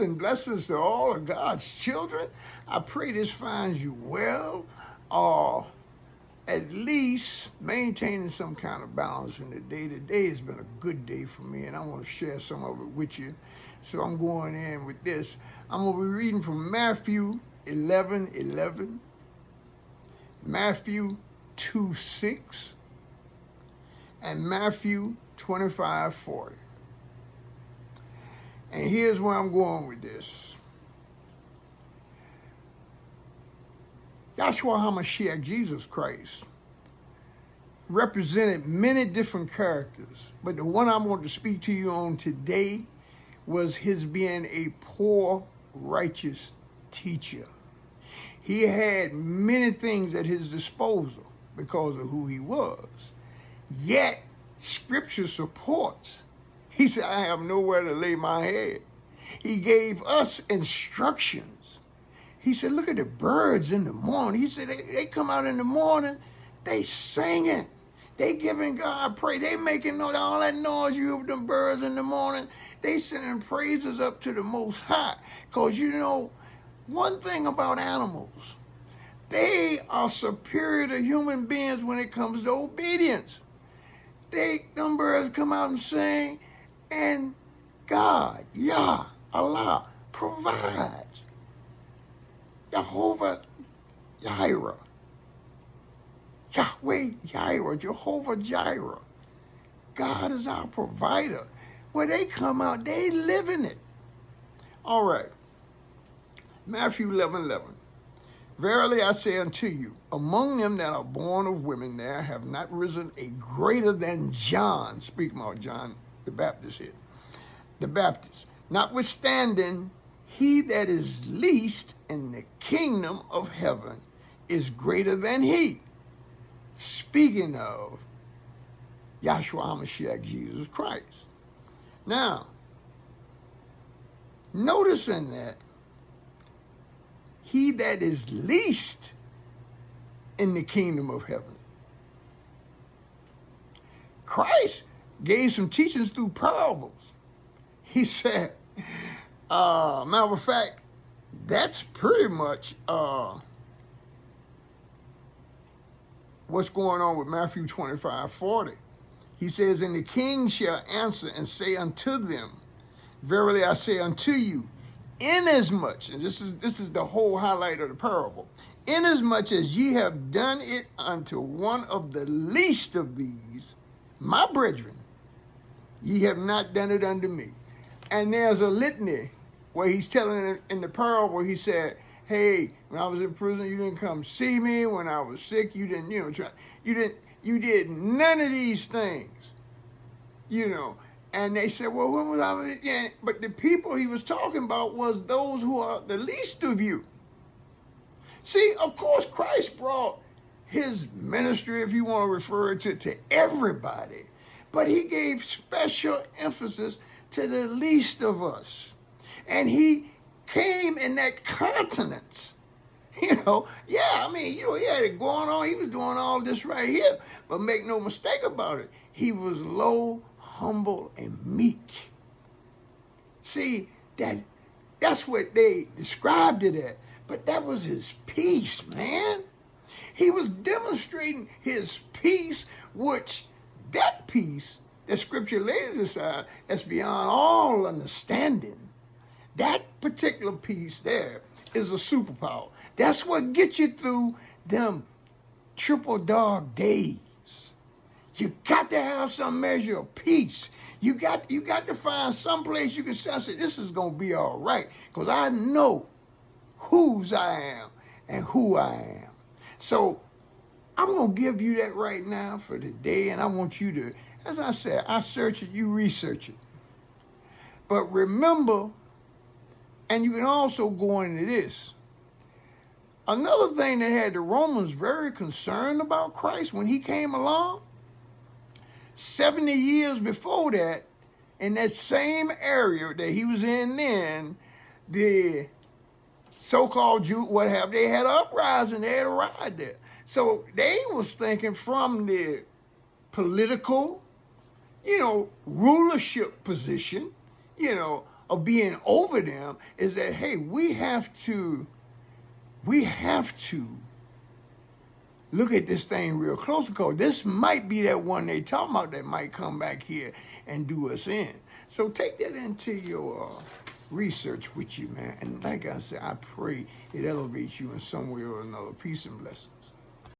and blessings to all of God's children. I pray this finds you well, or at least maintaining some kind of balance in the day. Today has been a good day for me, and I want to share some of it with you. So I'm going in with this. I'm going to be reading from Matthew 11:11, Matthew 2:6, and Matthew 25:40. And here's where I'm going with this. Yahshua HaMashiach, Jesus Christ, represented many different characters, but the one I want to speak to you on today was his being a poor, righteous teacher. He had many things at his disposal because of who he was. Yet, Scripture supports. He said, I have nowhere to lay my head. He gave us instructions. He said, look at the birds in the morning. He said, they come out in the morning, they singing. They giving God praise. They making all that noise you hear with them birds in the morning. They sending praises up to the Most High. Because you know, one thing about animals, they are superior to human beings when it comes to obedience. Them birds come out and sing, and God, Yah, Allah, provides. Jehovah Jireh. Yahweh Jireh, Jehovah Jireh. God is our provider. When they come out, they live in it. All right. Matthew 11:11. Verily I say unto you, among them that are born of women there have not risen a greater than John. Speaking about John the Baptist here. The Baptist. Notwithstanding, he that is least in the kingdom of heaven is greater than he. Speaking of Yahshua HaMashiach, Jesus Christ. Now, notice in that, he that is least in the kingdom of heaven. Christ gave some teachings through parables. He said, matter of fact, that's pretty much what's going on with Matthew 25:40. He says, and the king shall answer and say unto them, verily I say unto you, inasmuch, and this is the whole highlight of the parable, inasmuch as ye have done it unto one of the least of these, my brethren, ye have not done it unto me. And there's a litany where he's telling in the parable, he said, hey, when I was in prison, you didn't come see me. When I was sick, you didn't, you did none of these things, And they said, well, when was I? Yeah. But the people he was talking about was those who are the least of you. See, of course, Christ brought his ministry, if you want to refer it to everybody. But he gave special emphasis to the least of us. And he came in that continence. He had it going on. He was doing all this right here. But make no mistake about it, he was low, humble, and meek. See, that's what they described it as. But that was his peace, man. He was demonstrating his peace, which that peace that Scripture laid aside, that's beyond all understanding. That particular piece there is a superpower. That's what gets you through them triple dog days. You got to have some measure of peace. You got to find some place you can say, this is going to be all right, because I know whose I am and who I am. So I'm going to give you that right now for today, and I want you to, as I said, I search it, you research it. But remember, and you can also go into this. Another thing that had the Romans very concerned about Christ when he came along, 70 years before that, in that same area that he was in then, the so-called Jew, they had an uprising, they had a riot there. So they was thinking from the political, rulership position, of being over them is that, hey, we have to look at this thing real close, because this might be that one they talking about that might come back here and do us in. So take that into your research with you, man. And like I said, I pray it elevates you in some way or another. Peace and blessing.